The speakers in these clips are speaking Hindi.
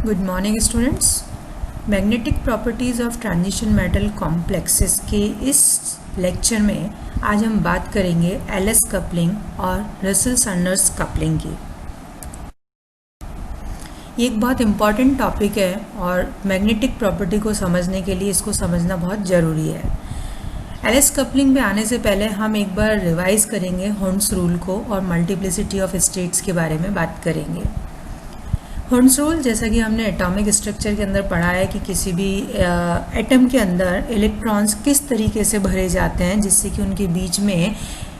Good morning students. Magnetic properties of transition metal complexes के इस लेक्चर में आज हम बात करेंगे एलएस कपलिंग और रसेल सैंडर्स कपलिंग की। ये एक बहुत इम्पॉर्टेंट टॉपिक है और मैग्नेटिक प्रॉपर्टी को समझने के लिए इसको समझना बहुत ज़रूरी है। एलएस कपलिंग पे आने से पहले हम एक बार रिवाइज करेंगे हॉर्न्स रूल को और मल्टीप्लिसिटी ऑफ स्टेट्स के बारे में बात करेंगे। हॉर्न्स रूल, जैसा कि हमने एटॉमिक स्ट्रक्चर के अंदर पढ़ा है कि किसी भी एटम के अंदर इलेक्ट्रॉन्स किस तरीके से भरे जाते हैं जिससे कि उनके बीच में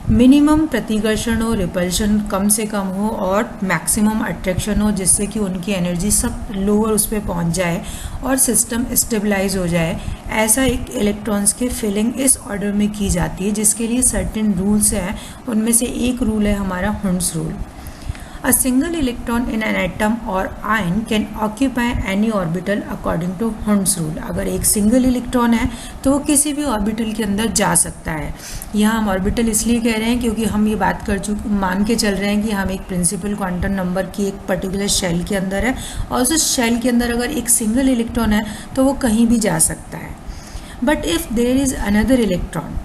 मिनिमम प्रतिकर्षण हो, रिपल्शन कम से कम हो और मैक्सिमम अट्रैक्शन हो, जिससे कि उनकी एनर्जी सब लोअर उस पर पहुँच जाए और सिस्टम स्टेबलाइज हो जाए। ऐसा एक इलेक्ट्रॉन्स के फिलिंग इस ऑर्डर में की जाती है जिसके लिए सर्टेन रूल्स हैं। उनमें से एक रूल है हमारा horns rule. A single electron in an atom or ion can occupy any orbital according to Hond's rule। अगर एक सिंगल इलेक्ट्रॉन है तो वो किसी भी ऑर्बिटल के अंदर जा सकता है। यहाँ हम ऑर्बिटल इसलिए कह रहे हैं क्योंकि हम ये बात मान के चल रहे हैं कि हम एक प्रिंसिपल क्वांटम नंबर की एक पर्टिकुलर शेल के अंदर है और उस शेल के अंदर अगर एक सिंगल इलेक्ट्रॉन है तो वो कहीं भी जा सकता है। But if there is another electron,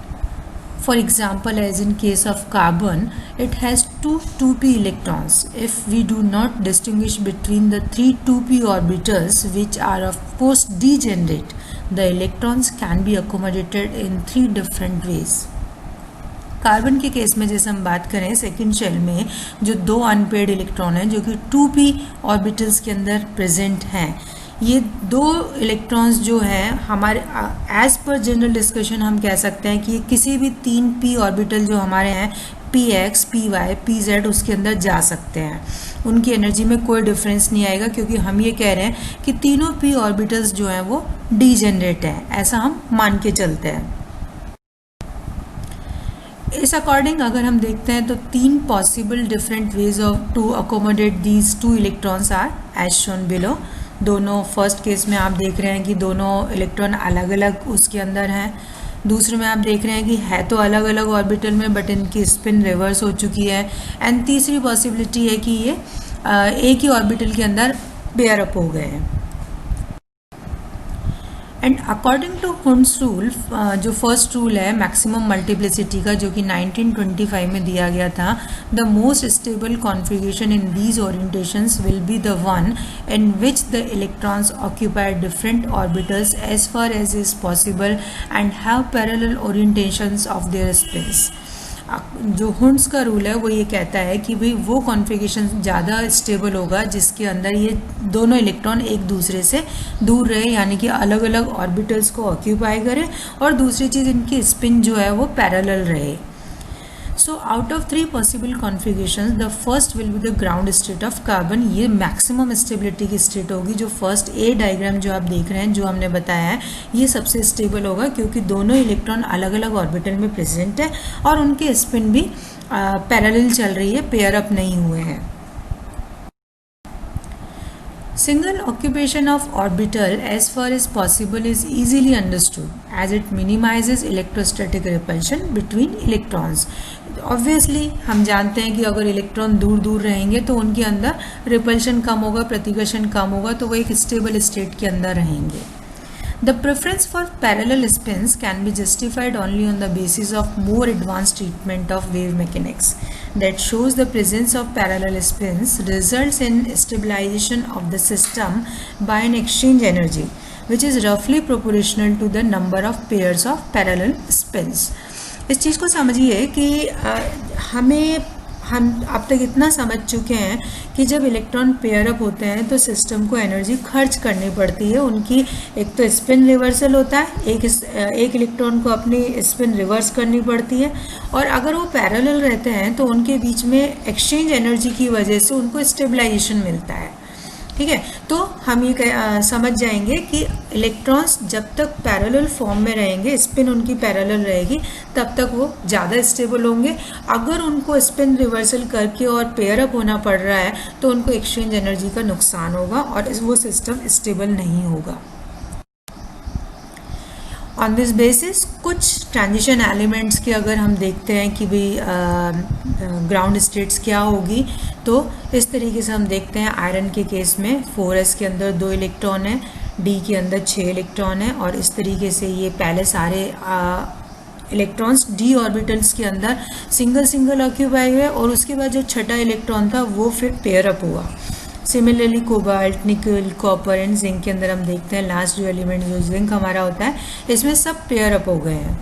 for example as in case of carbon, it has two 2p electrons. If we do not distinguish between the three 2p orbitals which are of post degenerate, the electrons can be accommodated in three different ways। Carbon के केस में जैसे हम बात करें सेकेंड शेल में जो दो अनपेयर्ड इलेक्ट्रॉन हैं जो कि 2p ऑर्बिटल्स के अंदर प्रेजेंट हैं, ये दो इलेक्ट्रॉन्स जो हैं हमारे एज पर जनरल डिस्कशन हम कह सकते हैं कि ये किसी भी 3p ऑर्बिटल जो हमारे हैं px, py, pz उसके अंदर जा सकते हैं। उनकी एनर्जी में कोई डिफरेंस नहीं आएगा क्योंकि हम ये कह रहे हैं कि तीनों p ऑर्बिटल्स जो हैं वो डीजेनरेट हैं, ऐसा हम मान के चलते हैं। इस अकॉर्डिंग अगर हम देखते हैं तो तीन possible different ways of to accommodate these two electrons are as shown below. दोनों फर्स्ट केस में आप देख रहे हैं कि दोनों इलेक्ट्रॉन अलग अलग उसके अंदर हैं। दूसरे में आप देख रहे हैं कि है तो अलग अलग ऑर्बिटल में बट इनकी स्पिन रिवर्स हो चुकी है। एंड तीसरी पॉसिबिलिटी है कि ये एक ही ऑर्बिटल के अंदर पेयर अप हो गए हैं। एंड अकॉर्डिंग टू हॉर्न्स रूल, जो फर्स्ट रूल है मैक्सिमम मल्टीप्लिसिटी का जो कि 1925 में दिया गया था, the most stable configuration in these orientations will be the one in which the electrons occupy different orbitals as far as is possible and have parallel orientations of their spins. जो हॉर्न्स का रूल है वो ये कहता है कि भाई वो कॉन्फ़िगरेशन ज़्यादा स्टेबल होगा जिसके अंदर ये दोनों इलेक्ट्रॉन एक दूसरे से दूर रहे, यानी कि अलग अलग ऑर्बिटल्स को ऑक्यूपाई करें, और दूसरी चीज़ इनकी स्पिन जो है वो पैरेलल रहे। So out of three possible configurations the first will be the ground state of carbon. ये मैक्सिमम स्टेबिलिटी की स्टेट होगी। जो फर्स्ट ए डायग्राम जो आप देख रहे हैं जो हमने बताया है ये सबसे स्टेबल होगा क्योंकि दोनों इलेक्ट्रॉन अलग अलग ऑर्बिटल में प्रेजेंट है और उनके स्पिन भी पैरेलल चल रही है, पेयर अप नहीं हुए हैं। Single occupation of orbital as far as possible is easily understood as it minimizes electrostatic repulsion between electrons। Obviously हम जानते हैं कि अगर इलेक्ट्रॉन दूर दूर रहेंगे तो उनके अंदर रिपल्शन कम होगा, प्रतिकर्षण कम होगा, तो वो एक स्टेबल स्टेट के अंदर रहेंगे। The preference for parallel spins can be justified only on the basis of more advanced treatment of wave mechanics that shows the presence of parallel spins results in stabilization of the system by an exchange energy which is roughly proportional to the number of pairs of parallel spins। इस चीज़ को समझिए कि हम अब तक इतना समझ चुके हैं कि जब इलेक्ट्रॉन पेयर अप होते हैं तो सिस्टम को एनर्जी खर्च करनी पड़ती है। उनकी एक तो स्पिन रिवर्सल होता है, एक इलेक्ट्रॉन को अपनी स्पिन रिवर्स करनी पड़ती है, और अगर वो पैरेलल रहते हैं तो उनके बीच में एक्सचेंज एनर्जी की वजह से उनको स्टेबलाइजेशन मिलता है। ठीक है, तो हम ये समझ जाएंगे कि इलेक्ट्रॉन्स जब तक पैरेलल फॉर्म में रहेंगे, स्पिन उनकी पैरेलल रहेगी, तब तक वो ज़्यादा स्टेबल होंगे। अगर उनको स्पिन रिवर्सल करके और पेयर अप होना पड़ रहा है तो उनको एक्सचेंज एनर्जी का नुकसान होगा और वो सिस्टम स्टेबल नहीं होगा। ऑन दिस बेसिस कुछ ट्रांजिशन एलिमेंट्स के अगर हम देखते हैं कि भाई ग्राउंड स्टेट्स क्या होगी, तो इस तरीके से हम देखते हैं आयरन के केस में 4s के अंदर 2 इलेक्ट्रॉन है, डी के अंदर 6 इलेक्ट्रॉन है, और इस तरीके से ये पहले सारे इलेक्ट्रॉन्स डी ऑर्बिटल्स के अंदर सिंगल सिंगल ऑक्यूपाई हुए, और उसके बाद जो छठा इलेक्ट्रॉन था वो फिर पेयर अप हुआ। सिमिलरली कोबाल्ट, निकल, कॉपर एंड जिंक के अंदर हम देखते हैं लास्ट जो एलिमेंट जो जिंक हमारा होता है, इसमें सब पेयर अप हो गए हैं।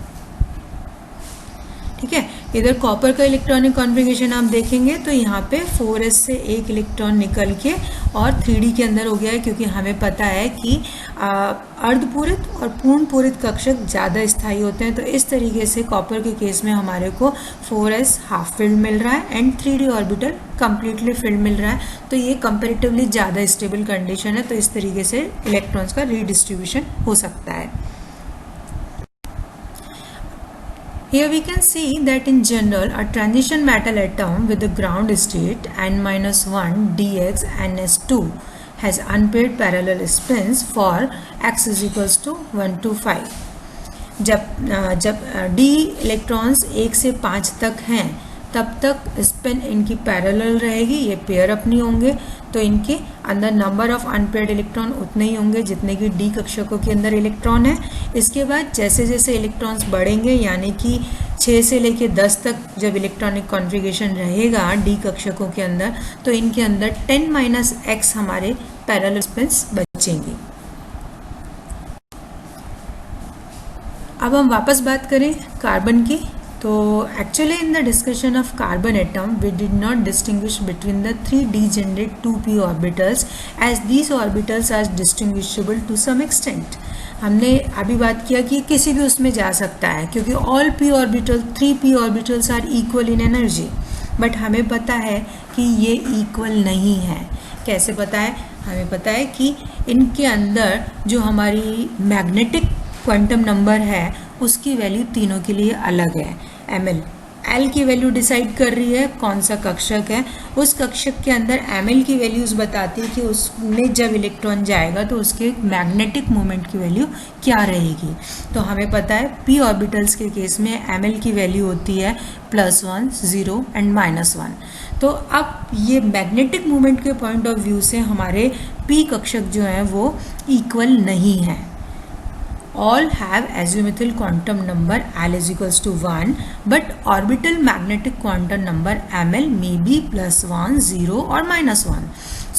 ठीक है, इधर कॉपर का इलेक्ट्रॉनिक कॉन्फ़िगरेशन आप देखेंगे तो यहाँ पे 4s से एक इलेक्ट्रॉन निकल के और 3d के अंदर हो गया है, क्योंकि हमें पता है कि अर्धपूरित और पूर्ण पूरित कक्षक ज़्यादा स्थायी होते हैं। तो इस तरीके से कॉपर के केस में हमारे को 4s हाफ फिल्ड मिल रहा है and 3d orbital completely filled मिल रहा है। तो ये कंपेरेटिवली ज़्यादा स्टेबल कंडीशन है, तो इस तरीके से इलेक्ट्रॉन्स का रीडिस्ट्रीब्यूशन हो सकता है। Here we can see that in general a transition metal atom with the ground state n-1 dx ns2 has unpaired parallel spins for x is equals to 1 to 5। जब d इलेक्ट्रॉन्स 1 से 5 तक हैं तब तक स्पिन इनकी पैरेलल रहेगी, ये पेयर अप नहीं होंगे, तो इनके अंदर नंबर ऑफ अनपेयर्ड इलेक्ट्रॉन उतने ही होंगे जितने कि डी कक्षकों के अंदर इलेक्ट्रॉन है। इसके बाद जैसे जैसे इलेक्ट्रॉन्स बढ़ेंगे, यानी कि 6 से लेके 10 तक जब इलेक्ट्रॉनिक कॉन्फ़िगरेशन रहेगा डी कक्षकों के अंदर, तो इनके अंदर 10-x हमारे पैरेलल स्पिन्स बचेंगे। अब हम वापस बात करें कार्बन की, तो actually in the discussion of carbon atom we did not distinguish between the 3 degenerate 2p orbitals as these orbitals are distinguishable to some extent. हमने अभी बात किया कि किसी भी उसमें जा सकता है, क्योंकि all p orbital 3p orbitals are equal in energy, but हमें पता है कि ये इक्वल नहीं है। कैसे पता है? हमें पता है कि इनके अंदर जो हमारी मैग्नेटिक क्वांटम नंबर है उसकी वैल्यू तीनों के लिए अलग है। ml एल की वैल्यू डिसाइड कर रही है कौन सा कक्षक है, उस कक्षक के अंदर ml की वैल्यूज बताती है कि उसमें जब इलेक्ट्रॉन जाएगा तो उसके मैग्नेटिक मोमेंट की वैल्यू क्या रहेगी। तो हमें पता है p ऑर्बिटल्स के केस में ml की वैल्यू होती है +1, 0 एंड -1। तो अब ये मैग्नेटिक मोमेंट के पॉइंट ऑफ व्यू से हमारे p कक्षक जो हैं वो इक्वल नहीं है। All have azimuthal quantum number L is equals to 1, but orbital magnetic quantum number ML may be +1, 0 or -1.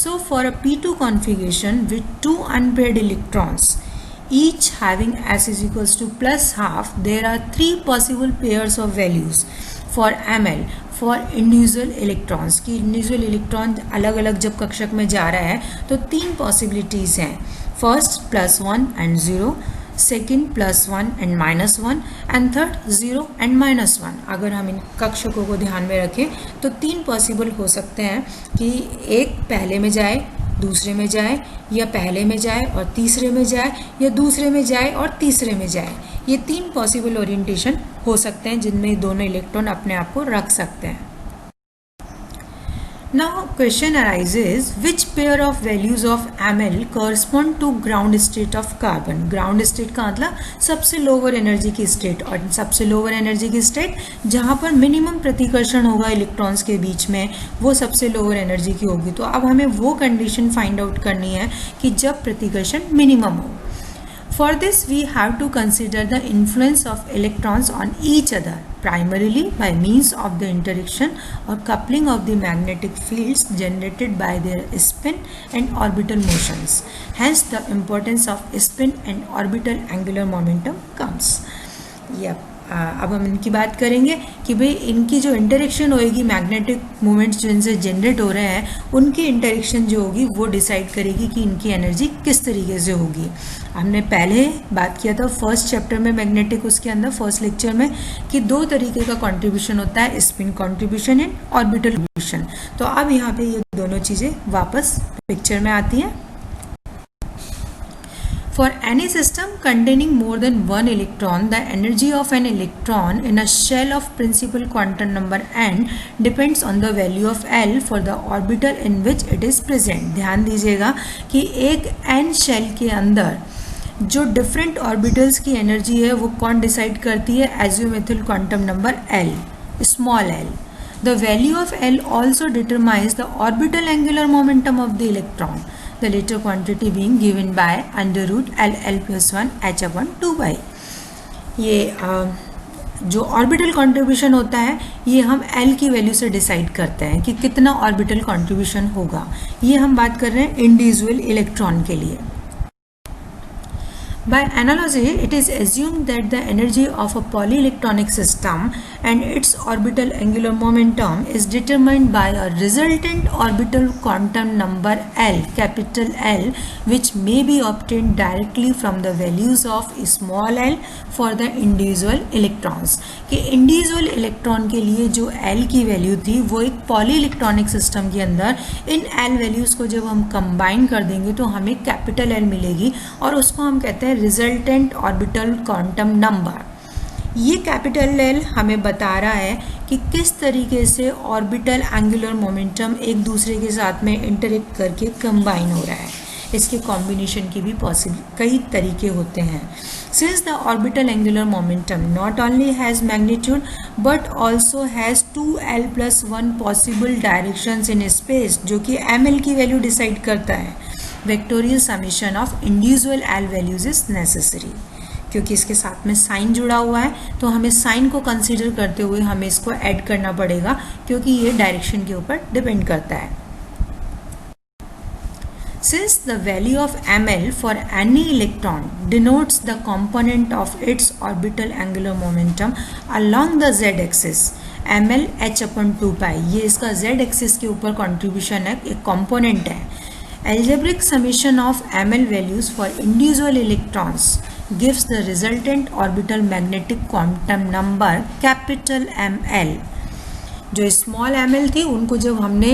So for a p2 configuration with 2 unpaired electrons, each having s is equals to +12, there are 3 possible pairs of values for ML for individual electrons। कि individual electron अलग अलग जब कक्षक में जा रहा है तो 3 possibilities हैं। First +1 and 0, second +1 and -1 and third 0 and -1। अगर हम इन कक्षकों को ध्यान में रखें तो 3 पॉसिबल हो सकते हैं कि एक पहले में जाए, दूसरे में जाए, या पहले में जाए और तीसरे में जाए, या दूसरे में जाए और तीसरे में जाए। ये 3 पॉसिबल ओरिएंटेशन हो सकते हैं जिनमें दोनों इलेक्ट्रॉन अपने आप को रख सकते हैं। Now question arises, which pair of values of ml correspond to ground state of carbon? Ground state का मतलब सबसे लोअर एनर्जी की स्टेट, और सबसे लोअर एनर्जी की स्टेट जहाँ पर मिनिमम प्रतिकर्षण होगा इलेक्ट्रॉन्स के बीच में, वो सबसे लोअर एनर्जी की होगी। तो अब हमें वो कंडीशन फाइंड आउट करनी है कि जब प्रतिकर्षण मिनिमम हो। For this we have to consider the influence of electrons on each other, primarily by means of the interaction or coupling of the magnetic fields generated by their spin and orbital motions. Hence the importance of spin and orbital angular momentum comes. अब हम इनकी बात करेंगे कि भाई इनकी जो इंटरेक्शन होएगी, मैग्नेटिक मोमेंट्स जो इनसे जनरेट हो रहे हैं, उनकी इंटरेक्शन जो होगी वो डिसाइड करेगी कि इनकी एनर्जी किस तरीके से होगी। हमने पहले बात किया था फर्स्ट चैप्टर में मैग्नेटिक, उसके अंदर फर्स्ट लेक्चर में, कि 2 तरीके का कंट्रीब्यूशन होता है, spin contribution and orbital contribution. तो अब यहाँ पे ये दोनों चीज़ें वापस पिक्चर में आती हैं। For any system containing more than one electron, the energy of an electron in a shell of principal quantum number n depends on the value of L for the orbital in which it is present। ध्यान दीजिएगा कि एक n शेल के अंदर जो डिफरेंट ऑर्बिटल्स की एनर्जी है वो कौन डिसाइड करती है? Azimuthal quantum number L, small l. The value of L also determines the orbital angular momentum of the electron, the later quantity being given by under root LL plus 1 h upon 2 pi. ये जो ऑर्बिटल कंट्रीब्यूशन होता है ये हम L की वैल्यू से डिसाइड करते हैं कि कितना ऑर्बिटल कंट्रीब्यूशन होगा. ये हम बात कर रहे हैं इंडिविजुअल इलेक्ट्रॉन के लिए. By analogy, it is assumed that the energy of a polyelectronic system and its orbital angular momentum is determined by a resultant orbital quantum number L, capital L, which may be obtained directly from the values of small l for the individual electrons. कि इंडिविजुअल इलेक्ट्रॉन के लिए जो L की वैल्यू थी वो एक पॉलीइलेक्ट्रॉनिक सिस्टम के अंदर इन L वैल्यूज़ को जब हम कंबाइन कर देंगे तो हमें कैपिटल L मिलेगी और उसको हम कहते हैं रिजल्टेंट ऑर्बिटल क्वांटम नंबर. ये कैपिटल L हमें बता रहा है कि किस तरीके से ऑर्बिटल एंगुलर मोमेंटम एक दूसरे के साथ में इंटरेक्ट करके कंबाइन हो रहा है. इसके कॉम्बिनेशन की भी कई तरीके होते हैं. Since the orbital angular momentum not only has magnitude but also has 2l plus 1 possible directions in space जो कि ml की वैल्यू डिसाइड करता है, vectorial summation of individual l values is necessary. क्योंकि इसके साथ में साइन जुड़ा हुआ है तो हमें साइन को कंसीडर करते हुए हमें इसको ऐड करना पड़ेगा क्योंकि ये डायरेक्शन के ऊपर डिपेंड करता है. Since the value of ml for any electron denotes the component of its orbital angular momentum along the z-axis, ml h upon 2 pi, ये इसका z-axis के ऊपर contribution है, एक component है. Algebraic summation of ml values for individual electrons gives the resultant orbital magnetic quantum number capital ML. जो स्मॉल ml थी उनको जब हमने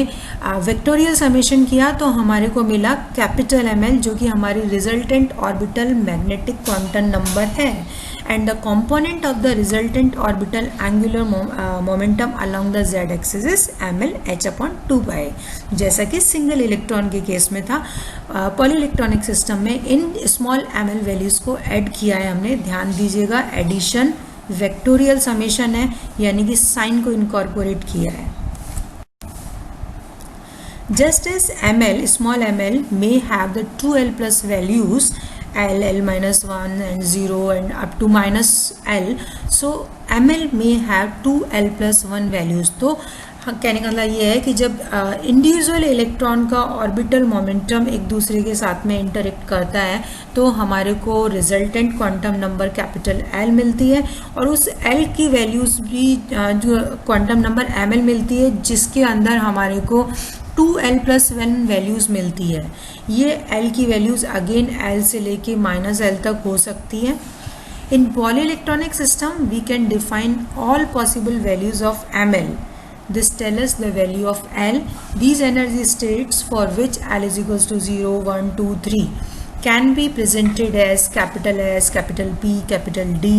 वेक्टोरियल समेशन किया तो हमारे को मिला कैपिटल ml जो कि हमारी resultant orbital magnetic quantum number है. And the component of the resultant orbital angular momentum along the z axis is ml h upon 2 pi. जैसा कि सिंगल इलेक्ट्रॉन के केस में था, पॉलीइलेक्ट्रॉनिक सिस्टम में इन स्मॉल ml वैल्यूज़ को ऐड किया है हमने. ध्यान दीजिएगा, एडिशन वेक्टोरियल समेशन है यानी कि साइन को इनकॉर्पोरेट किया है. Just as ml, small ml may have the 2l plus values l, l minus 1 and 0 and up to minus l, so ml may have 2l plus 1 values. तो कहने का मतलब ये है कि जब इंडिविजुअल इलेक्ट्रॉन का ऑर्बिटल मोमेंटम एक दूसरे के साथ में इंटरेक्ट करता है तो हमारे को resultant quantum number capital L मिलती है और उस L की वैल्यूज़ भी जो क्वांटम नंबर ml मिलती है जिसके अंदर हमारे को 2l plus 1 वैल्यूज़ मिलती है. ये L की वैल्यूज़ अगेन L से लेके माइनस L तक हो सकती है. In polyelectronic system we can define all possible values of ml. This tells us the value of L. These energy states for which L is equals to 0, 1, 2, 3 can be presented as capital S, capital P, capital D,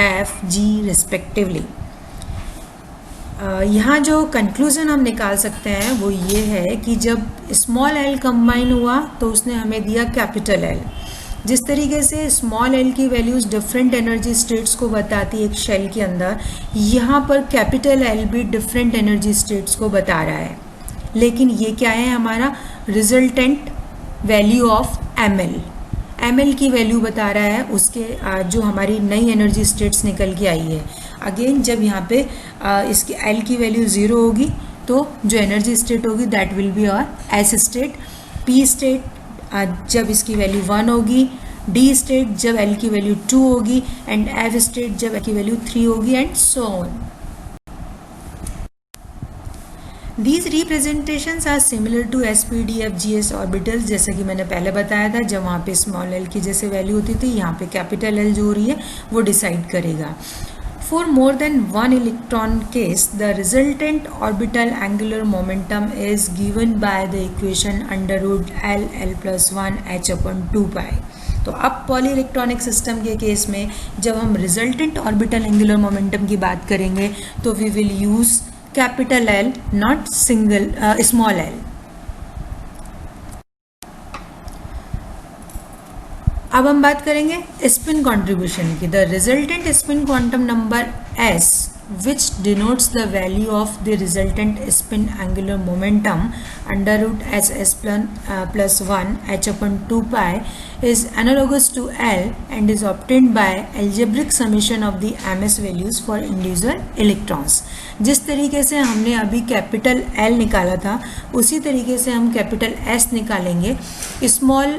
F, G respectively. यहाँ जो कंक्लूज़न हम निकाल सकते हैं वो ये है कि जब स्मॉल l कंबाइन हुआ तो उसने हमें दिया कैपिटल L. जिस तरीके से स्मॉल l की वैल्यूज़ डिफरेंट एनर्जी स्टेट्स को बताती है एक शेल के अंदर, यहाँ पर कैपिटल L भी डिफरेंट एनर्जी स्टेट्स को बता रहा है. लेकिन ये क्या है, हमारा रिजल्टेंट वैल्यू ऑफ ml की वैल्यू बता रहा है उसके जो हमारी नई एनर्जी स्टेट्स निकल के आई है. अगेन जब यहाँ पे इसकी L की वैल्यू 0 होगी तो जो एनर्जी स्टेट होगी दैट विल बी और S स्टेट. P स्टेट जब इसकी वैल्यू 1 होगी, D स्टेट जब L की वैल्यू 2 होगी एंड F स्टेट जब L की वैल्यू 3 होगी and so on. These representations are similar to SPDFGS orbitals, जैसे कि मैंने पहले बताया था. जब वहाँ पे स्मॉल l की जैसे वैल्यू होती थी यहाँ पे कैपिटल L जो हो रही है वो डिसाइड करेगा. For more than one electron case, the resultant orbital angular momentum is given by the equation under root L, L plus 1 h upon 2 pi. तो अब पॉलीइलेक्ट्रॉनिक सिस्टम के केस में जब हम रिजल्टेंट ऑर्बिटल एंगुलर मोमेंटम की बात करेंगे तो we will use capital L, not single small l. अब हम बात करेंगे स्पिन कंट्रीब्यूशन की। The resultant spin quantum number s which denotes the value of the resultant spin angular momentum under root ss plus 1 h upon 2 pi is analogous to L and is obtained by algebraic summation of the ms values for individual electrons। जिस तरीके से हमने अभी कैपिटल L निकाला था उसी तरीके से हम कैपिटल S निकालेंगे। स्मॉल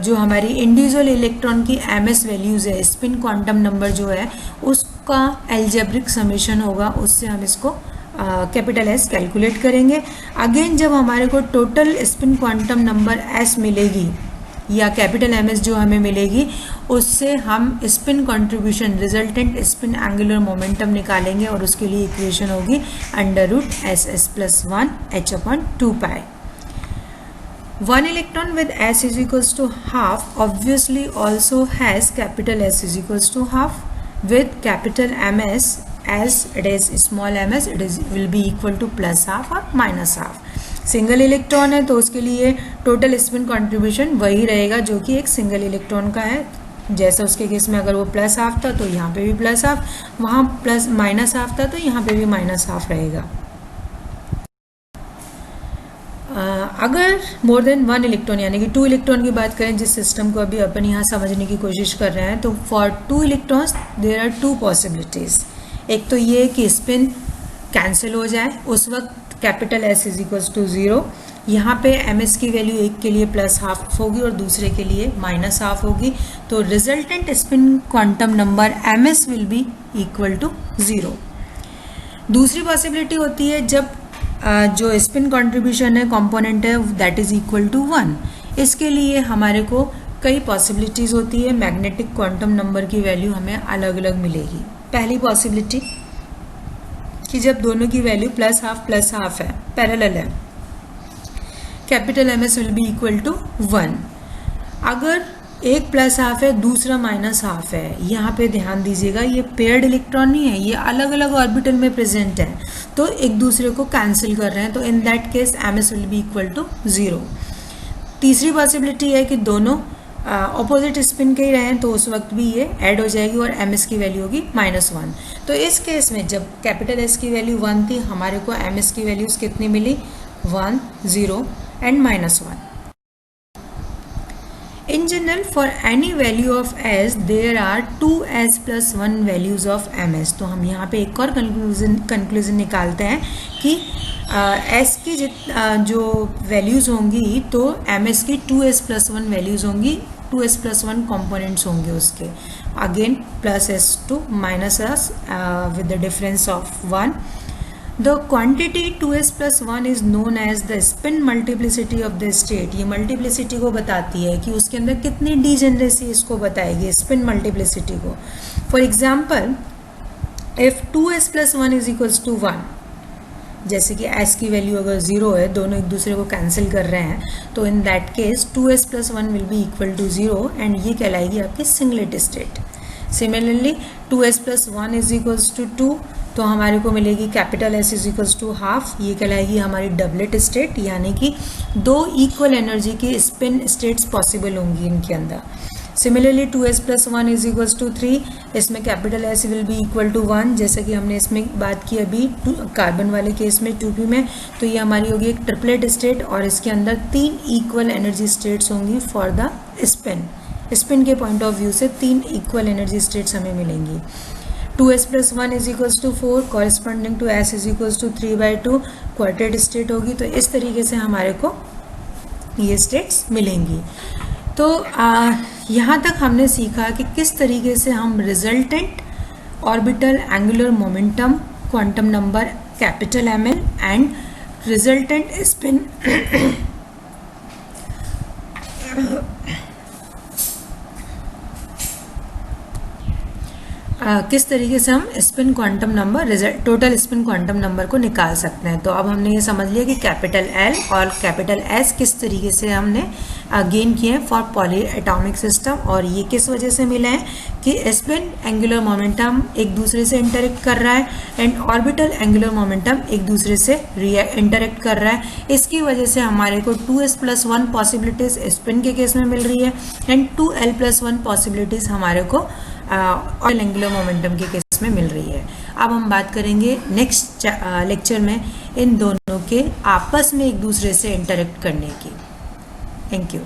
जो हमारी इंडिविजुअल इलेक्ट्रॉन की ms वैल्यूज़ है, स्पिन क्वांटम नंबर जो है उसका एल्जेब्रिक समेशन होगा, उससे हम इसको कैपिटल S कैलकुलेट करेंगे। अगेन जब हमारे को total spin quantum number S मिलेगी या कैपिटल MS जो हमें मिलेगी उससे हम spin contribution resultant spin angular momentum निकालेंगे और उसके लिए इक्वेशन होगी under root SS plus 1 h upon 2 pi. One electron with S is equals to half obviously also has capital S is equals to half with capital MS as it is small ms it is will be equal to plus half or minus half। Single electron है तो उसके लिए टोटल स्पिन कंट्रीब्यूशन वही रहेगा जो कि एक सिंगल इलेक्ट्रॉन का है। जैसा उसके केस में अगर वो प्लस हाफ था तो यहाँ पे भी प्लस हाफ, वहाँ प्लस माइनस हाफ था तो यहाँ पे भी माइनस हाफ रहेगा। अगर मोर देन वन इलेक्ट्रॉन यानी कि 2 इलेक्ट्रॉन की बात करें जिस सिस्टम को अभी अपन यहाँ समझने की कोशिश कर रहे हैं, तो for 2 electrons there are 2 possibilities. एक तो ये कि स्पिन कैंसिल हो जाए, उस वक्त capital S is equals to 0, यहाँ पे MS की वैल्यू एक के लिए प्लस हाफ होगी और दूसरे के लिए माइनस हाफ होगी, तो resultant spin quantum number MS will be equal to 0। दूसरी पॉसिबिलिटी होती है जब जो स्पिन कंट्रीब्यूशन है कंपोनेंट है दैट इज इक्वल टू 1। इसके लिए हमारे को कई पॉसिबिलिटीज़ होती है, मैग्नेटिक क्वांटम नंबर की वैल्यू हमें अलग अलग मिलेगी। पहली पॉसिबिलिटी कि जब दोनों की वैल्यू प्लस हाफ है, पैरेलल है, capital MS will be equal to 1। अगर एक प्लस हाफ है दूसरा माइनस हाफ है, यहाँ पे ध्यान दीजिएगा ये पेयर्ड इलेक्ट्रॉन नहीं है, ये अलग अलग ऑर्बिटल में प्रेजेंट है तो एक दूसरे को कैंसिल कर रहे हैं, तो in that case MS will be equal to 0। तीसरी पॉसिबिलिटी है कि दोनों ऑपोजिट स्पिन के ही रहें तो उस वक्त भी ये ऐड हो जाएगी और MS की वैल्यू होगी -1। तो इस केस में जब कैपिटल S की वैल्यू 1 थी हमारे को MS की वैल्यूज कितनी मिली, 1, 0 and -1। In general, for any value of S, there are 2S plus 1 values of MS। तो हम यहाँ पे एक और कंक्लूजन निकालते हैं कि S की जो वैल्यूज़ होंगी तो MS की 2S plus 1 वैल्यूज़ होंगी, 2S plus 1 components होंगे उसके। Again plus S to minus S with the difference of 1। The quantity 2s plus 1 is known as the spin multiplicity of the state। ये मल्टीप्लिसिटी को बताती है कि उसके अंदर कितनी डिजेनरेसी इसको बताएगी, स्पिन मल्टीप्लिसिटी को। For example if 2s plus 1 is equals to 1, जैसे कि S की वैल्यू अगर 0 है, दोनों एक दूसरे को कैंसिल कर रहे हैं, तो in that case 2s plus 1 will be equal to 0 and ये कहलाएगी आपकी singlet state. Similarly 2s plus 1 is equals to 2, तो हमारे को मिलेगी capital S is equals to half, ये कहलाएगी हमारी डबलेट स्टेट, यानी कि 2 इक्वल एनर्जी की स्पिन स्टेट्स पॉसिबल होंगी इनके अंदर। Similarly 2s plus 1 is equals to 3, इसमें capital S will be equal to 1, जैसे कि हमने इसमें बात की अभी कार्बन वाले केस में 2p में, तो ये हमारी होगी एक ट्रिपलेट स्टेट और इसके अंदर 3 इक्वल एनर्जी स्टेट्स होंगी फॉर द स्पिन के पॉइंट ऑफ व्यू से 3 इक्वल एनर्जी स्टेट्स हमें मिलेंगी। 2s plus 1 is equals to 4 corresponding to S is equals to 3/2 quartet state होगी। तो इस तरीके से हमारे को ये स्टेट्स मिलेंगी। तो यहाँ तक हमने सीखा कि किस तरीके से हम resultant orbital angular momentum quantum number capital ML and resultant spin किस तरीके से हम spin quantum number result total spin quantum number को निकाल सकते हैं। तो अब हमने ये समझ लिया कि कैपिटल एल और कैपिटल एस किस तरीके से हमने गेन किए हैं फॉर पॉली एटॉमिक सिस्टम, और ये किस वजह से मिला है कि स्पिन एंगुलर मोमेंटम एक दूसरे से इंटरेक्ट कर रहा है एंड ऑर्बिटल एंगुलर मोमेंटम एक दूसरे से इंटरेक्ट कर रहा है। इसकी वजह से हमारे को 2s+1 पॉसिबिलिटीज स्पिन के केस में मिल रही है एंड 2l+1 पॉसिबिलिटीज हमारे को और एंगुलर मोमेंटम के केस में मिल रही है। अब हम बात करेंगे नेक्स्ट लेक्चर में इन दोनों के आपस में एक दूसरे से इंटरेक्ट करने की। Thank you.